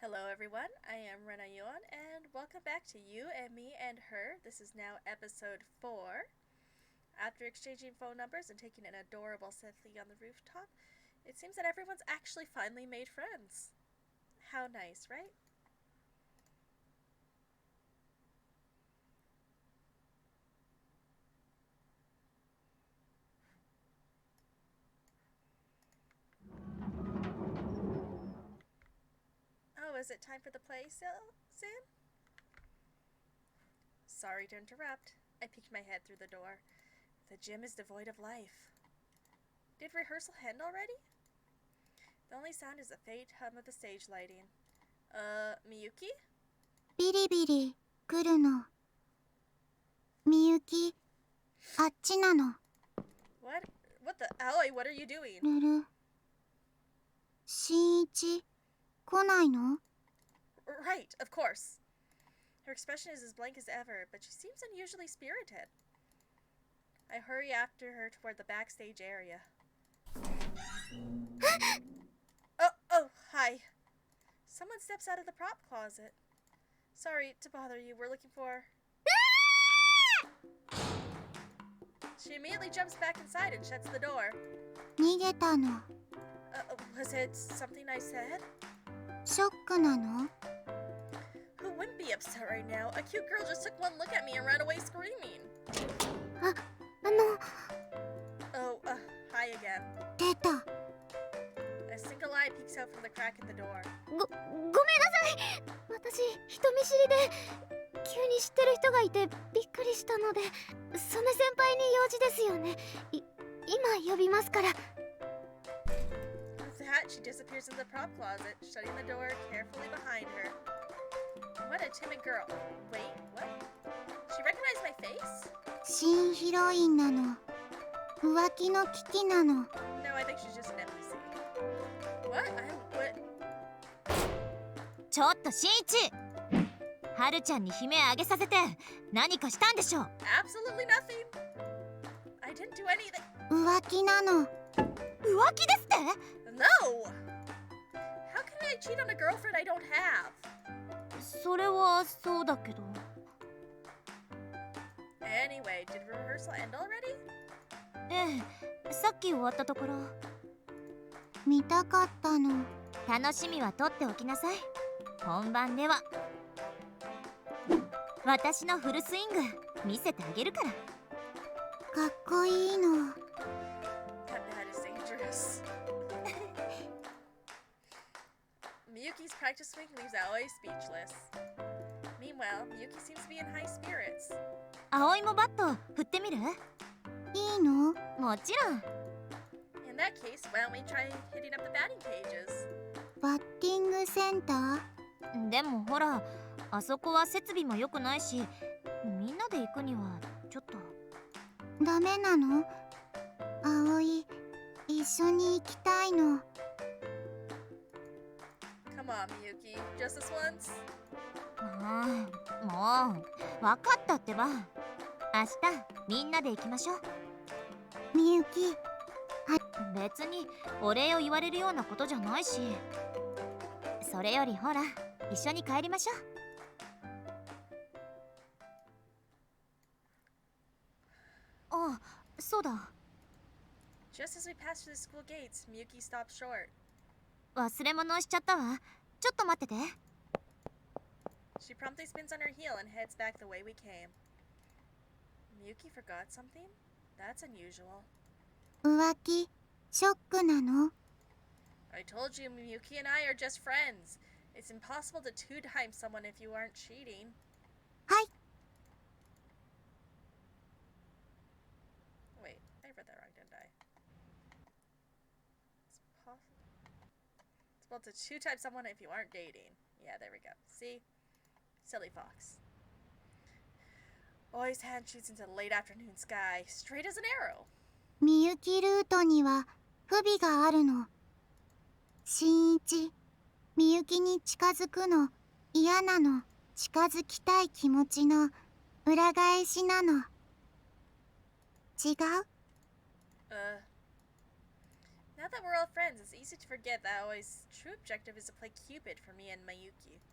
Hello everyone, I am Renayon and welcome back to You and Me and Her. This is now episode 4. After exchanging phone numbers and taking an adorable selfie on the rooftop, it seems that everyone's actually finally made friends. How nice, right? Oh, is it time for the play soon? Sorry to interrupt. I peeked my head through the door. The gym is devoid of life. Did rehearsal end already? The only sound is the faint hum of the stage lighting. Miyuki? ビリビリ来るの。みゆき、あっちなの。What the? Aoi, what are you doing? ルル。しんいち、来ないの？ Right, of course. Her expression is as blank as ever, but she seems unusually spirited. I hurry after her toward the backstage area. Oh, hi. Someone steps out of the prop closet. Sorry to bother you, we're looking for... She immediately jumps back inside and shuts the door. 逃げたの。Was it something I said? ショックなの？ Who wouldn't be upset right now? A cute girl just took one look at me and ran away screaming. あ、Hi again. 出た。A single eye peeks out from the crack in the door. ごめんなさい。私、人見知りで、急に知ってる人がいてびっくりしたので、曽根先輩に用事ですよね。今呼びますから。With that, she disappears in the prop closet, shutting the door carefully behind her. What a timid girl. Wait, what? She recognized my face? 新ヒロインなの。浮気の危機なの。No, I think she's just an NPC. What? What? ちょっとしんいち、はるちゃんに悲鳴あげさせて何かしたんでしょ？ Absolutely nothing. I didn't do anything. 浮気なの。浮気ですって？ No! How can I cheat on a girlfriend I don't have? それはそうだけど。 Anyway, did rehearsal end already? ええ、さっき終わったところ。見たかったの。楽しみは取っておきなさい。本番では私のフルスイング見せてあげるから。かっこいいの。That is dangerous. Miyuki's practice swing leaves Aoi speechless. Meanwhile, Miyuki seems to be in high spirits. 葵もバット振ってみる？いいの？もちろん。 In that case, why don't we try hitting up the batting cages? バッティングセンター？でもほら、あそこは設備も良くないし、みんなで行くにはちょっと。ダメなの？葵、一緒に行きたいの。Come on, Miyuki. Just this once? もう、わかったってば。明日、みんなで行きましょう。みゆき。別にお礼を言われるようなことじゃないし。それよりほら、一緒に帰りましょう。あ、そうだ。 Just as we pass through the school gates, Miyuki stops short. 忘れ物をしちゃったわ。ちょっと待ってて。 She promptly spins on her heel and heads back the way we came. Miyuki forgot something? That's unusual. 浮気、ショックなの？ I told you, Miyuki and I are just friends. It's impossible to two-time someone if you aren't cheating. はい。 Wait, I read that wrong, didn't I? It's possible to two-time someone if you aren't dating. Yeah, there we go. See? Silly fox. Oi's hand shoots into the late afternoon sky, straight as an arrow. みゆきルートには不備があるの。しんいち、みゆきに近づくの嫌なの。近づきたい気持ちの裏返しなの。違う？ Now Now that we're all friends, it's easy to forget that Aoi's true objective is to play Cupid for me and Mayuki.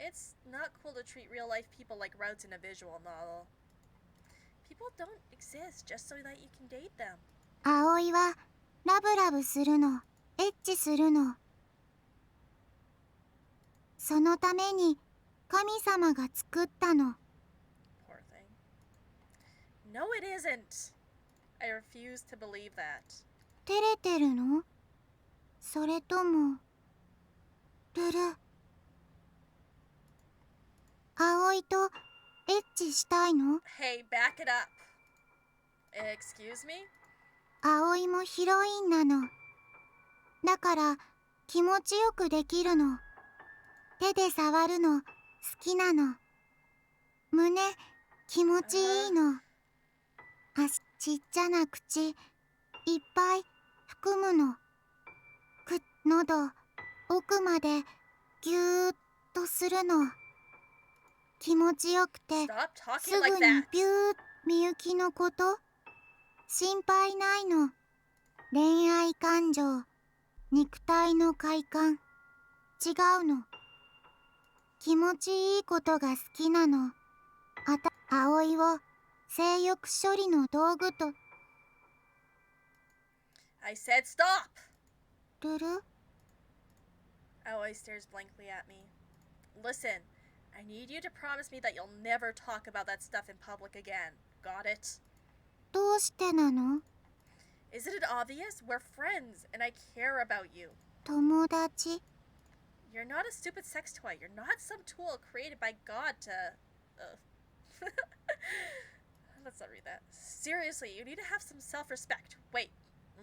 It's not cool to treat real-life people like routes in a visual novel. People don't exist just so that you can date them. 葵はラブラブするの、エッチするの。そのために神様が作ったの。Poor thing. No, it isn't. I refuse to believe that. 照れてるの？それともルル、葵とエッチしたいの？ Hey, back it up. Excuse me? 葵もヒロインなの。だから気持ちよくできるの。手で触るの好きなの。胸気持ちいいの。ちっちゃな口いっぱい含むの。喉奥までぎゅーっとするの。気持ちよくて Stop す talking ぐ like に that. ビューみゆきのこと心配ないの。恋愛感情肉体の快感違うの。気持ちいいことが好きなの。葵を性欲処理の道具と。 I said stop! ルル Aoi stares blankly at me. Listen, I need you to promise me that you'll never talk about that stuff in public again. Got it? どうしてなの？ Isn't it obvious? We're friends, and I care about you. 友達 You're not a stupid sex toy. You're not some tool created by God to... Let's not read that. Seriously, you need to have some self-respect. Wait,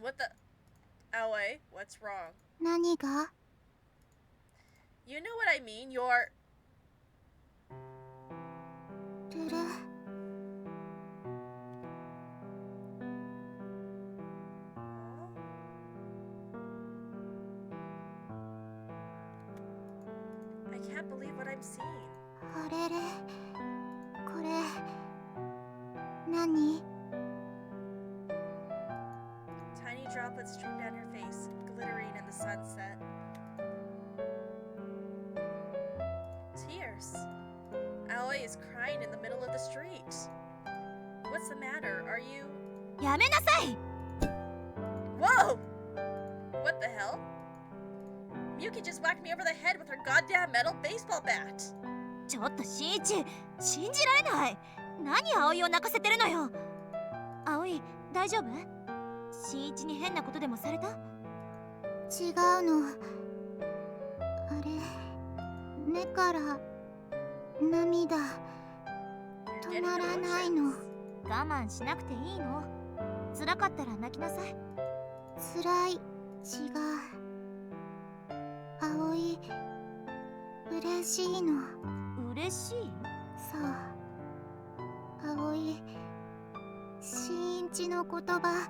what the... Aoi, what's wrong? 何が？ You know what I mean, you're... ルル I can't believe what I'm seeing. あれれこれ何？ Tiny droplets stream down her face, glittering in the sunset. Tears. Aoi is crying in the middle of the street. What's the matter? Are you... やめなさい。 Whoa! What the hell? Miyuki just whacked me over the head with her goddamn metal baseball bat. ちょっと新一、信じられない。何葵を泣かせてるのよ。葵、大丈夫？新一に変なことでもされた？違うの。あれ目から涙止まらないの。我慢しなくていいの。辛かったら泣きなさい。辛い違う。葵嬉しいの。嬉しい？そう葵新一の言葉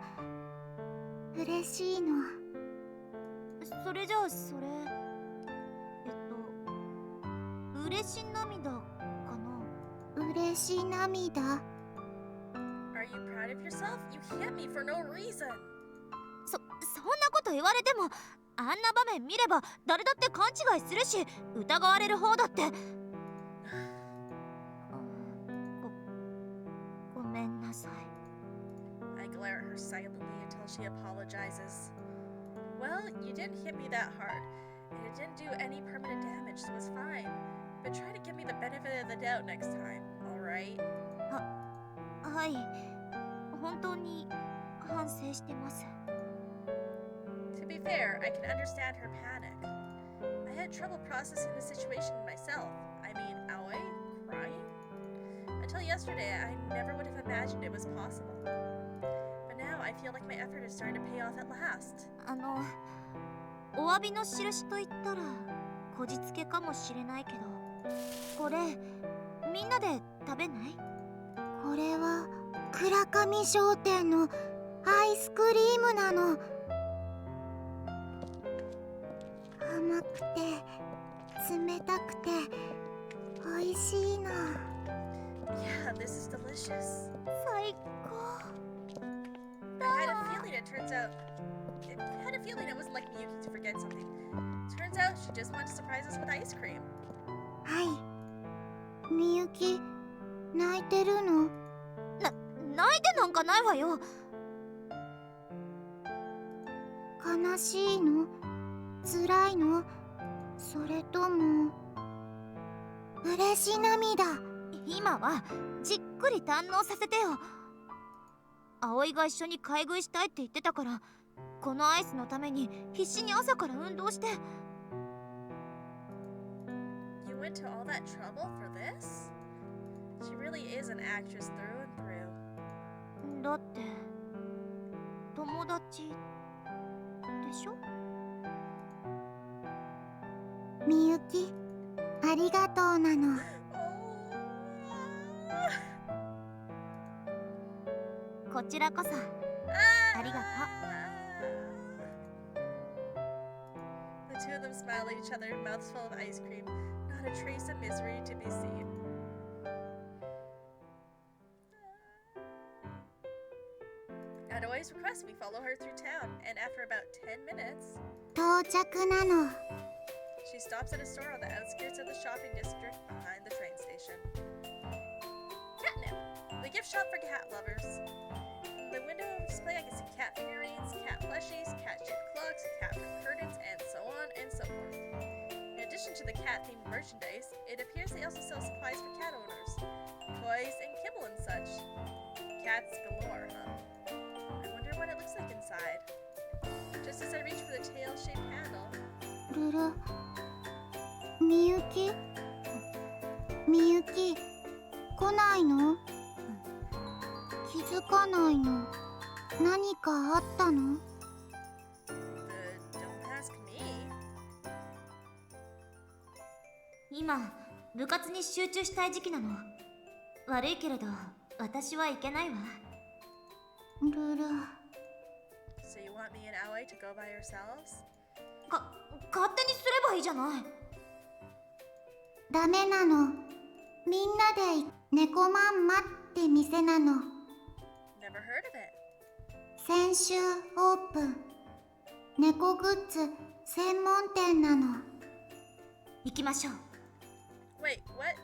嬉しいの。それじゃあそれ嬉し涙かな。嬉し涙 Are you proud of yourself? You hit me for no reason. そんなこと言われても、あんな場面見れば誰だって勘違いするし、疑われる方だって。ごめんなさい。 I glare at her silently until she apologizes. Well, you didn't hit me that hard, and it didn't do any permanent damage, so it's fine. But try to give me the benefit of the doubt next time, alright? はい、本当に反省してます。 To be fair, I can understand her panic. I had trouble processing the situation myself. I mean, Aoi crying? Until yesterday, I never would have imagined it was possible. But now I feel like my effort is starting to pay off at last. お詫びの印と言ったらこじつけかもしれないけど、これみんなで食べない？これは倉上商店のアイスクリームなの。甘くて冷たくて美味しいの。 Yeah, this is delicious. 最高。 I had a feeling it turns out I had a feeling it wasn't like Miyuki to forget something. Turns out she just wanted to surprise us with ice cream. はい。みゆき、泣いてるの？泣いてなんかないわよ。悲しいの？辛いの？それとも嬉しい涙？今はじっくり堪能させてよ。葵が一緒に買い食いしたいって言ってたから、このアイスのために必死に朝から運動して。You went to all that trouble for this? She really is an actress through and through. だって友達でしょ。みゆき、ありがとうなの。こちらこそありがとう。The two of them smile at each other, mouths full of ice cream. Not a trace of misery to be seen. At Oi's request, we follow her through town, and after about 10 minutes, 到着なの。she stops at a store on the outskirts of the shopping district behind the train station. Catnip, the gift shop for cat lovers. In the window of display, I can see cat figurines, cat plushies, cat-shaped clocks, cat curtains, and so on and so forth. In addition to the cat-themed merchandise, it appears they also sell supplies for cat owners, toys, and kibble and such. Cats galore, huh? I wonder what it looks like inside. Just as I reach for the tail-shaped handle, ルル、みゆき、みゆき、来ないの？気づかないの？何かあったの？ don't ask me. 今部活に集中したい時期なの。悪いけれど私は行けないわ。ルル。So you want me and Aoi to go by ourselves? 勝手にすればいいじゃない。ダメなの。みんなで猫まんまって店なの。Never heard of it. 先週オープン。猫グッズ専門店なの。行きましょう。 Wait, what?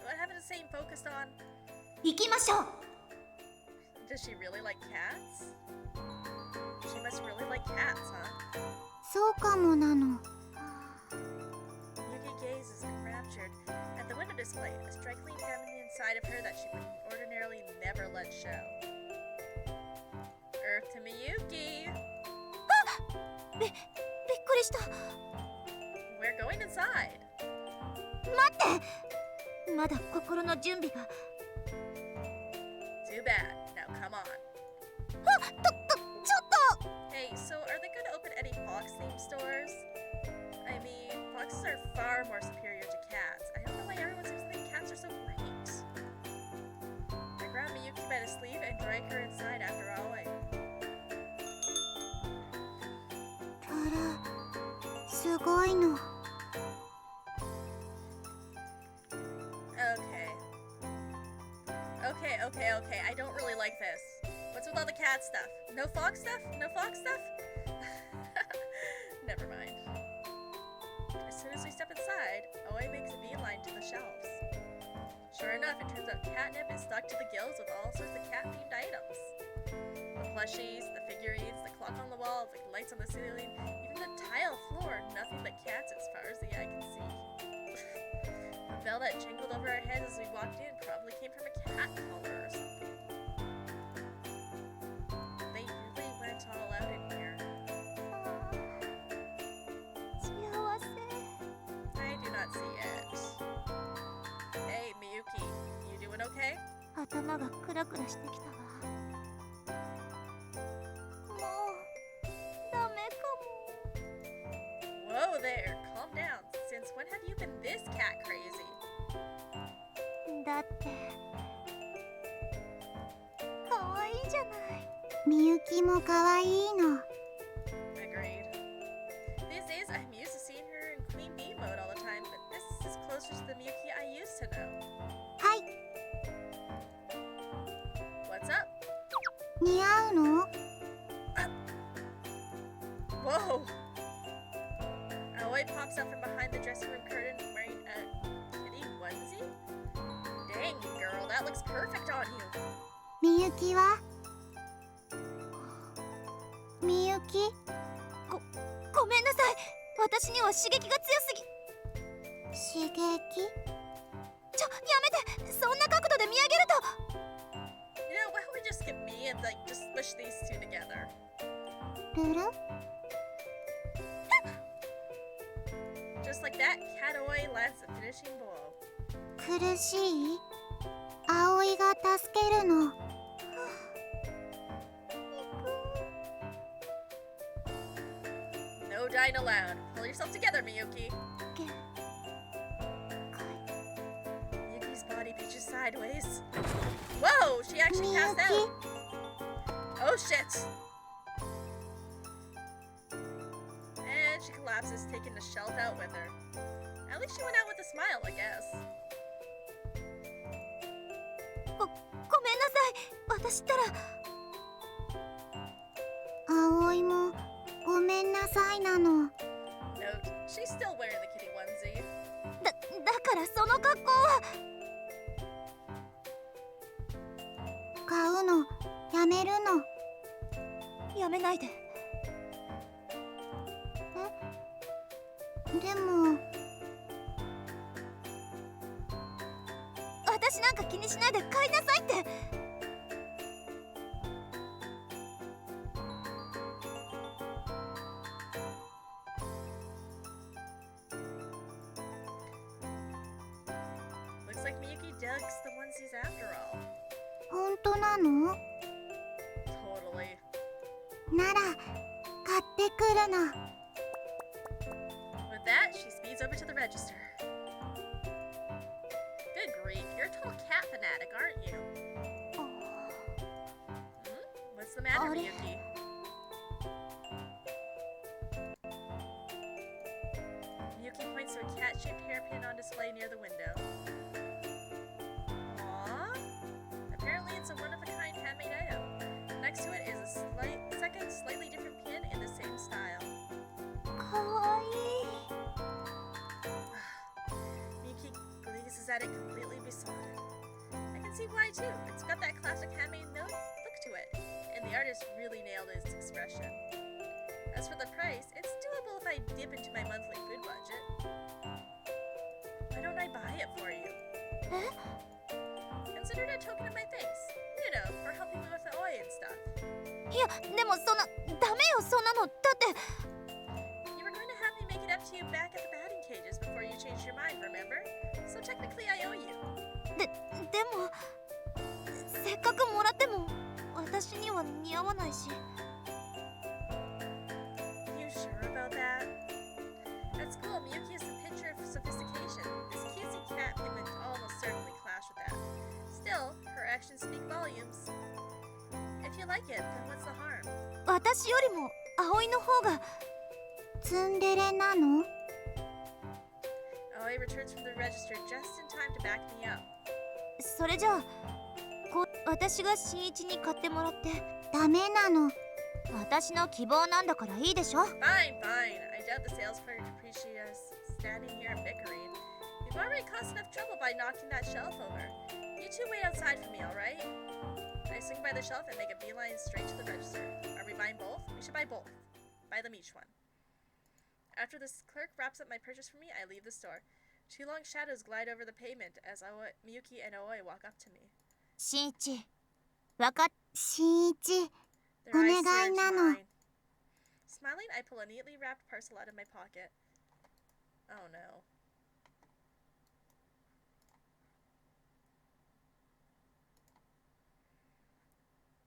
What happened to saying focused on? 行きましょう。 Does she really like cats? She must really like cats, huh? そうかもなの。Yuki gazes enraptured at the window display, a strikingly feminine side of her that she would ordinarily never let show. Earth to Miyuki! びっくりした。 We're going inside! 待って、まだ心の準備が。 Too bad. Now come on. ちょっと。 Hey, so are they going to open any fox-themed stores? I mean, foxes are far more superior to cats. I don't know why everyone seems to think cats are so great. I grab Miyuki by the sleeve and drag her inside after Aoi. ルル、すごいの。Okay. I don't really like this. What's with all the cat stuff? No fox stuff? No fox stuff? Never mind. As soon as we step inside, Aoi makes a beeline to the shelves. Sure enough, it turns out Catnip is stuck to the gills with all sorts of cat-themed items. The plushies, the figurines, the clock on the wall, the lights on the ceiling, even the tile floor, nothing but cats as far as the eye can see. The bell that jingled over our heads as we walked in probably came from a cat collar or something. They really went all out in here. 幸せ。 I do not see it. Hey, Miyuki, you doing okay? 頭がクラクラしてきたわ。もうダメか Whoa there, calm down. Since when have you been this cat crazy? も。だって可愛いじゃない。みゆきもかわいいの。 Agreed. These days, I'm used to seeing her in Queen Bee mode all the time, but this is closer to the Miyuki I used to know. はい、 What's up? 似合うの？ Whoa! Aoi pops out from behind the dressing room curtain wearing a kitty onesie. Dang, girl, that looks perfect on you. みゆきはみゆきごめんなさい。私には刺激が強すぎ。刺激やめて。そんな角度で見上げると。You know, why don't we just skip me and like just smush these two together? ルル Just like that, Catoi lands the finishing blow. 苦しい葵が助けるの No dying allowed. Pull yourself together, Miyuki. Miyuki's body pitches sideways. Whoa! She actually passed out. Oh shit! And she collapses, taking the shelf out with her. At least she went out with a smile, I guess. ごめんなさい。私ったら。葵もごめんなさいなの Note, she's still wearing the kitty onesie. だからその格好は。買うのやめるのやめないで。でも私なんか気にしないで買いなさいって。Looks like Miyuki dugs the onesies after all. 本当なの Totally. なら買ってくるの With that, she speeds over to the register. Good grief, you're a total cat fanatic, aren't you? What's the matter, Miyuki? Miyuki points to a cat-shaped hairpin on display near the window. Aww. Apparently it's a one-of-a-kind handmade item. Next to it is a second, slightly different pin in the same style. かわいい。 Miyuki gazes at it completely besotted. I can see why too. It's got that classic handmade look to it, and the artist really nailed its expression. As for the price, it's doable if I dip into my monthly food budget. Why don't I buy it for you? Consider it a token of my thanks. You know, for helping me with the oi and stuff. いやでもそんなダメよ。そんなのだって。 You were going to have me make it up to you back at the batting cages before you changed your mind, remember? So technically I owe you. でもせっかくもらっても私には似合わないし。 You sure about that? At school, Miyuki is the picture of sophistication. This cutesy cat pin would almost certainly clash with that. Still, her actions speak volumes. If you like it, then what's the harm? 私よりも葵の方が。ツンデレなの Aoi returns from the register just in time to back me up. それじゃあ私が新一に買ってもらって。ダメなの私の希望なんだからいいでしょ。 Fine, fine. I doubt the sales clerk appreciate us standing here and bickering. We've already caused enough trouble by knocking that shelf over. You two wait outside for me, alright? I swing by the shelf and make a beeline straight to the register. Are we buying both? We should buy both. Buy them each one. After this clerk wraps up my purchase for me, I leave the store. Two long shadows glide over the pavement as Miyuki and Aoi walk up to me. 新一わかっ。新一 Their eyes お願い sear な into の mine. Smiling, I pull a neatly wrapped parcel out of my pocket. Oh no.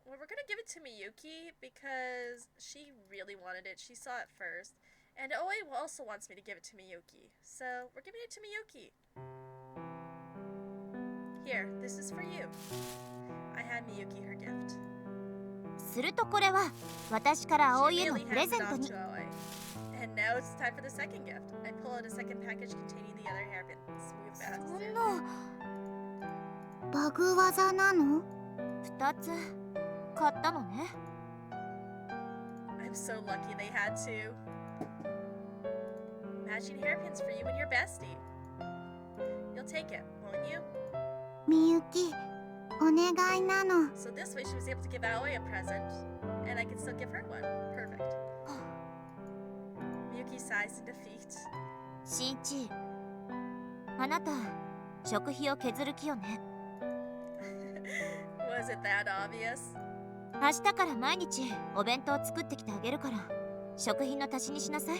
Well, we're gonna give it to Miyuki because she really wanted it. She saw it first. And Oi also wants me to give it to Miyuki. So, we're giving it to Miyuki. Here, this is for you. I hand Miyuki her gift. するとこれは私から葵への She プレ really ゼン hands ト it に。 off to Aoi. And now it's time for the second gift. I pull out a second package containing the other hairpin. Smooth そ bastard. んなバグ技なの2つ買ったのね。I I'm so lucky they had to. Matching hairpins for you and your bestie. You'll take it, won't you? みゆき、お願いなの。 So this way she was able to give Aoi a present, and I could still give her one. Perfect. Miyuki sighs in defeat. しんいち、あなた食費を削る気よね。Was it that obvious? 明日から毎日お弁当作ってきてあげるから食費の足しにしなさい。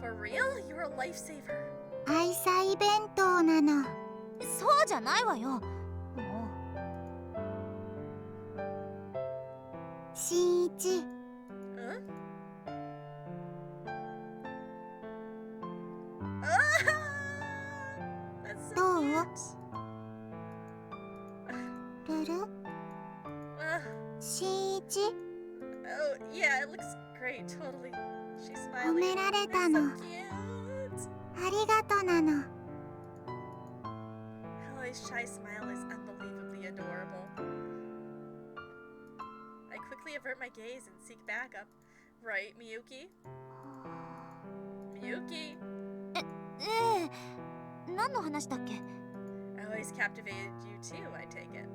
For real? You're a lifesaver. 愛妻弁当なの。そうじゃないわよ。もうしんいち、 Huh? Ah! That's so どう？ cute. ルル？ Uh, しんいち、 oh, yeah, it looks great, totally. She's 褒 smiling. められ That's た so の。 cute. ありがとなの。 Aloy's shy smile is unbelievably adorable. I quickly avert my gaze and seek backup. Right, Miyuki? Miyuki? ええ、何の話だっけ？ Aloy's captivated you too, I take it.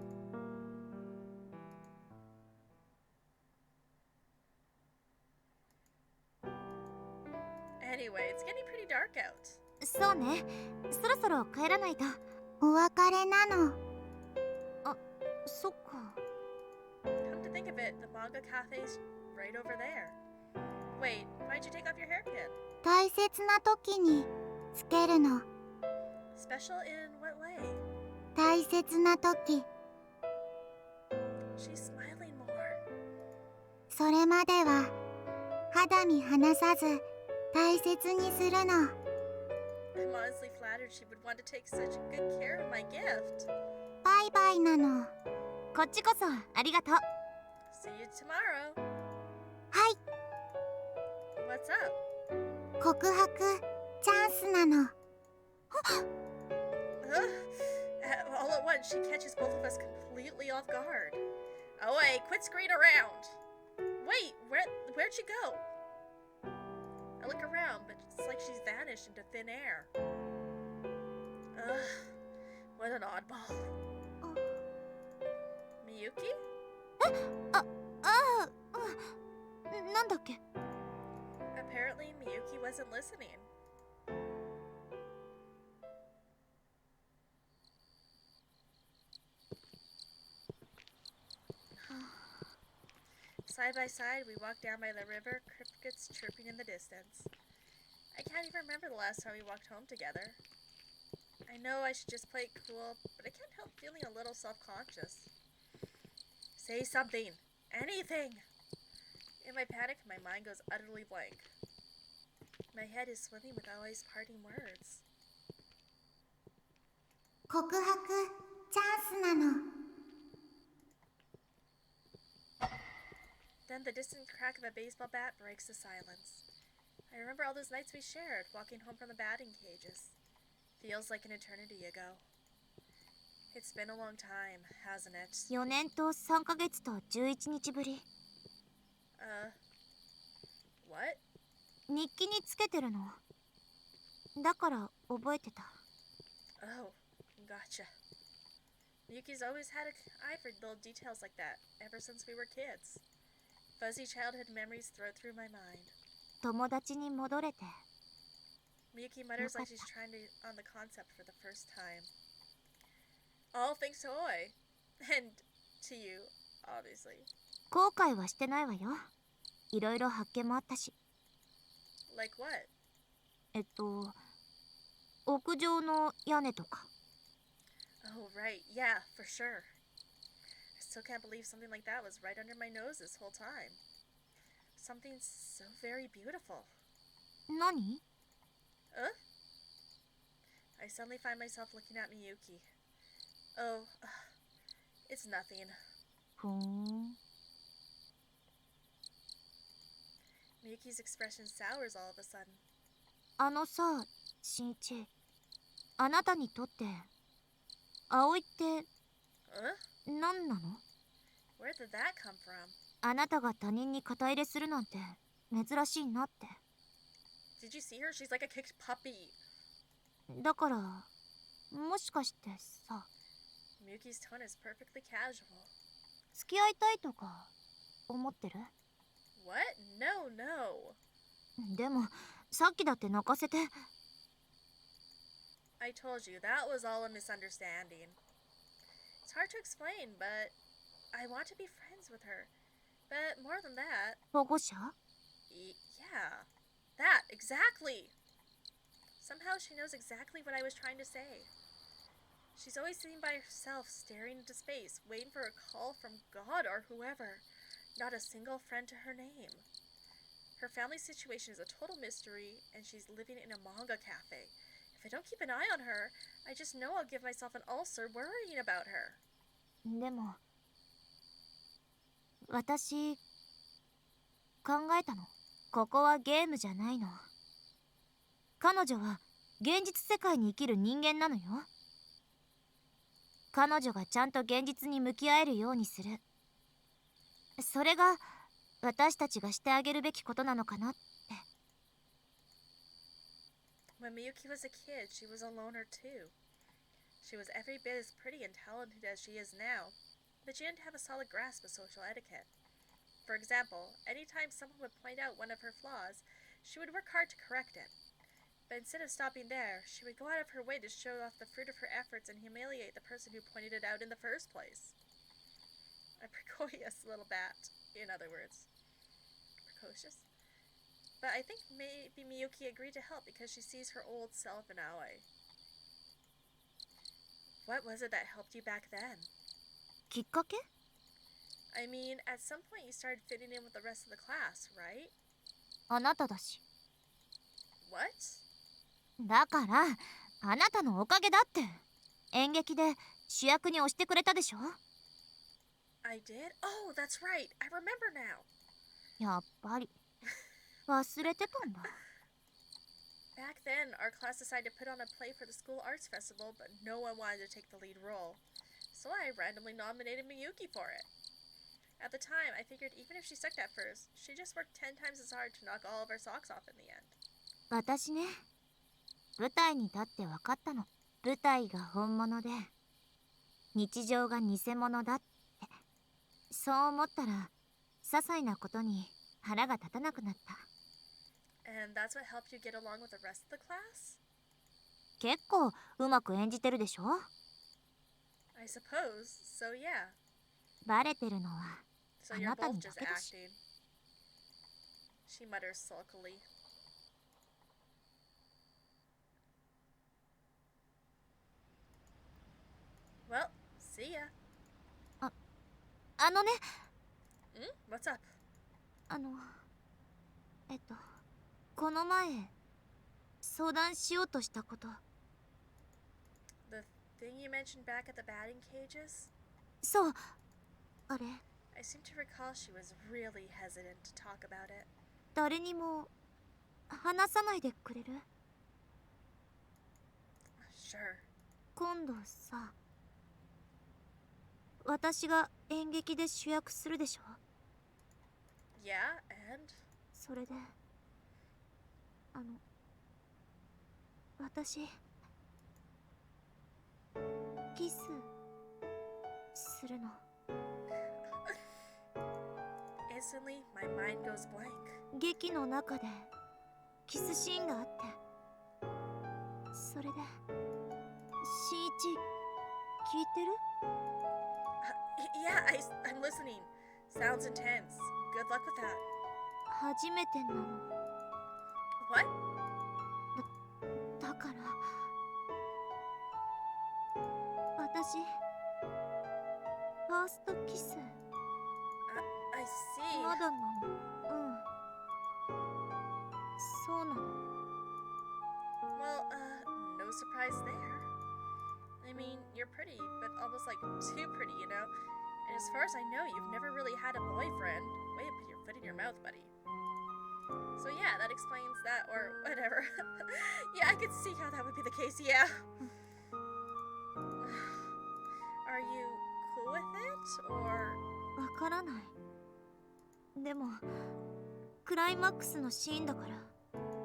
Anyway, it's getting pretty dark out. そうね、そろそろ帰らないと。お別れなの。そっか。 Come to think of it, the manga cafe's right over there. Wait, why'd you take off your hairpin? 大切な時につけるの。 Special in what way? 大切な時、 She's smiling more. それまでは肌身離さず大切にするの。 I'm honestly flattered she would want to take such good care of my gift. バイバイなの。こっちこそありがとう。 See you tomorrow. はい、 What's up? 告白チャンスなの。 All at once, she catches both of us completely off guard. Oh wait, quit screwing around. Wait, where'd she go? I look around, but it's like she's vanished into thin air. Ugh, what an oddball. Miyuki? ああ、なんだっけ？ Apparently, Miyuki wasn't listening. Side by side, we walked down by the river, crickets chirping in the distance. I can't even remember the last time we walked home together. I know I should just play it cool, but I can't help feeling a little self-conscious. Say something. Anything! In my panic, my mind goes utterly blank. My head is swimming with Aloy's parting words. 告白チャンスなの。 Then the distant crack of a baseball bat breaks the silence. I remember all those nights we shared, walking home from the batting cages. Feels like an eternity ago. It's been a long time, hasn't it? 4年と3ヶ月と11日ぶり。 What? 日記につけてるの。だから覚えてた。 Oh, gotcha. Miyuki's always had an eye for little details like that, ever since we were kids. Fuzzy childhood memories throw through my mind. 友達に戻れて。 Miyuki mutters like she's trying to on the concept for the first time. All thanks to Oi. And to you, obviously. 後悔はしてないわよ。いろいろ発見もあったし。 Like what? 屋上の屋根とか。 Oh, right. Yeah, for sure. I still can't believe something like that was right under my nose this whole time. Something so very beautiful. 何？ I suddenly find myself looking at Miyuki. Oh, it's nothing. ふーん。 Miyuki's expression sours all of a sudden. あのさ、しんいち。あなたにとって葵って何なの？ Where did that come from? あなたが他人に肩入れするなんて珍しいなって。 Did you see her? She's like a kicked puppy. だからもしかしてさ、 Miyuki's tone is perfectly casual. 付き合いたいとか思ってる？ What? No, no. でもさっきだって泣かせて。 I told you, that was all a misunderstanding. It's hard to explain, but I want to be friends with her. But more than that... 保護者？ Yeah. That, exactly! Somehow she knows exactly what I was trying to say. She's always sitting by herself, staring into space, waiting for a call from God or whoever. Not a single friend to her name. Her family situation is a total mystery, and she's living in a manga cafe. If I don't keep an eye on her, I just know I'll give myself an ulcer worrying about her. でも私考えたの。ここはゲームじゃないの。彼女は現実世界に生きる人間なのよ。彼女がちゃんと現実に向き合えるようにする。それが私たちがしてあげるべきことなのかなって。When Miyuki was a kid, she was a loner too. She was every bit as pretty and talented as she is now, but she didn't have a solid grasp of social etiquette. For example, anytime someone would point out one of her flaws, she would work hard to correct it. But instead of stopping there, she would go out of her way to show off the fruit of her efforts and humiliate the person who pointed it out in the first place. A precocious little bat, in other words. Precocious? But I think maybe Miyuki agreed to help because she sees her old self in Aoi. What was it that helped you back then? きっかけ？ I mean, at some point you started fitting in with the rest of the class, right? あなただし。 What? だからあなたのおかげだって。演劇で主役に押してくれたでしょ。 I did? Oh, that's right. I remember now. やっぱり忘れてたんだ。 Back then, our class decided to put on a play for the school arts festival, but no one wanted to take the lead role. So I randomly nominated Miyuki for it. At the time, I figured even if she sucked at first, she just worked 10 times as hard to knock all of our socks off in the end. 私ね、舞台に立って分かったの。舞台が本物で日常が偽物だって。そう思ったら些細なことに腹が立たなくなった。 And that's what helped you get along with the rest of the class? 結構うまく演じてるでしょ。 I suppose. So yeah. バレてるのは So あ you're なた both にだ just けだし。 acting. She mutters sulkily. Well, see ya. あのね、 What's up? この前相談しようとしたこと。 The thing you mentioned back at the batting cages? そう、あれ I seem to recall she was really hesitant to talk about it. 誰にも話さないでくれる？ Sure. 今度さ、私が演劇で主役するでしょ。 Yeah, and? それで私キスするの。 Instantly, my mind goes blank. 劇の中でキスシーンがあって、それで新一聞いてる？ Yeah, I'm listening. Sounds intense. Good luck with that. 初めてなの。 What? だから私ファーストキス I see. まだなの。うん、そうなの。 Well, no surprise there. I mean, you're pretty, but almost like too pretty, you know? And as far as I know, you've never really had a boyfriend. Wait, put your foot in your mouth, buddy. So yeah, that explains that, or whatever. Yeah, I could see how that would be the case, yeah. Are you cool with it, or... わからない。でもクライマックスのシーンだから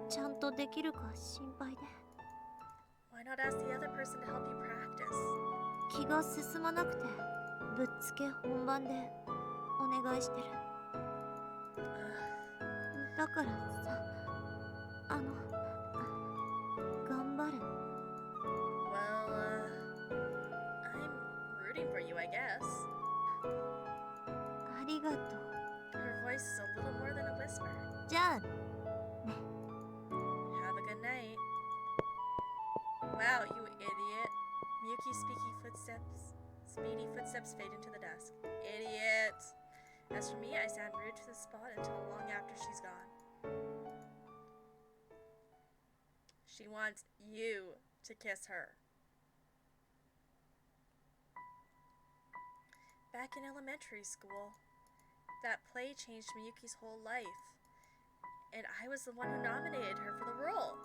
ちゃんとできるか心配で。 Why not ask the other person to help you practice? 気が進まなくてぶっつけ本番でお願いしてる。だからさ、頑張る。 Well, I'm rooting for you, I guess. ありがとう。 Her voice is a little more than a whisper. じゃあ Have a good night. Wow, you idiot. Miyuki's speedy footsteps fade into the dusk. Idiot! As for me, I stand rude to the spot until long after she's gone. She wants you to kiss her. Back in elementary school, that play changed Miyuki's whole life, and I was the one who nominated her for the role.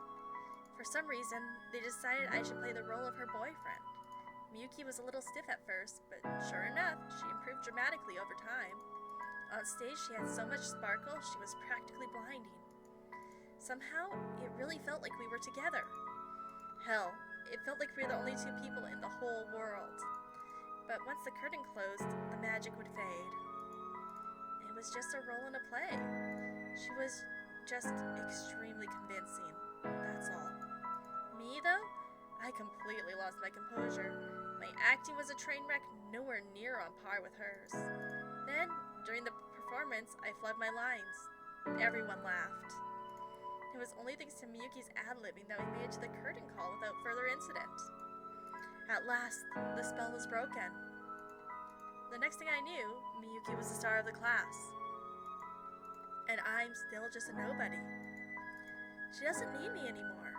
For some reason, they decided I should play the role of her boyfriend. Miyuki was a little stiff at first, but sure enough, she improved dramatically over time. On stage, she had so much sparkle, she was practically blinding. Somehow, it really felt like we were together. Hell, it felt like we were the only two people in the whole world. But once the curtain closed, the magic would fade. It was just a role in a play. She was just extremely convincing, that's all. Me, though, I completely lost my composure. My acting was a train wreck, nowhere near on par with hers. Then, during the performance, I fled my lines. Everyone laughed. It was only thanks to Miyuki's ad-libbing that we made it to the curtain call without further incident. At last, the spell was broken. The next thing I knew, Miyuki was the star of the class. And I'm still just a nobody. She doesn't need me anymore.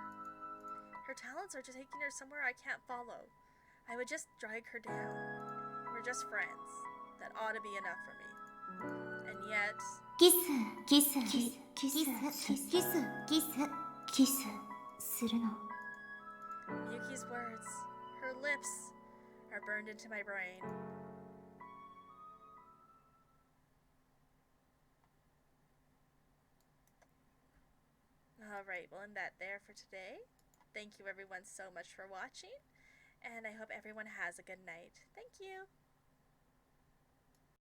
Her talents are just taking her somewhere I can't follow. I would just drag her down. We're just friends. That ought to be enough for me. And yet... キスキスキスキスキスキスキスするの。 Miyuki's words, her lips, are burned into my brain. Alright, we'll end that there for today. Thank you everyone so much for watching, and I hope everyone has a good night. Thank you!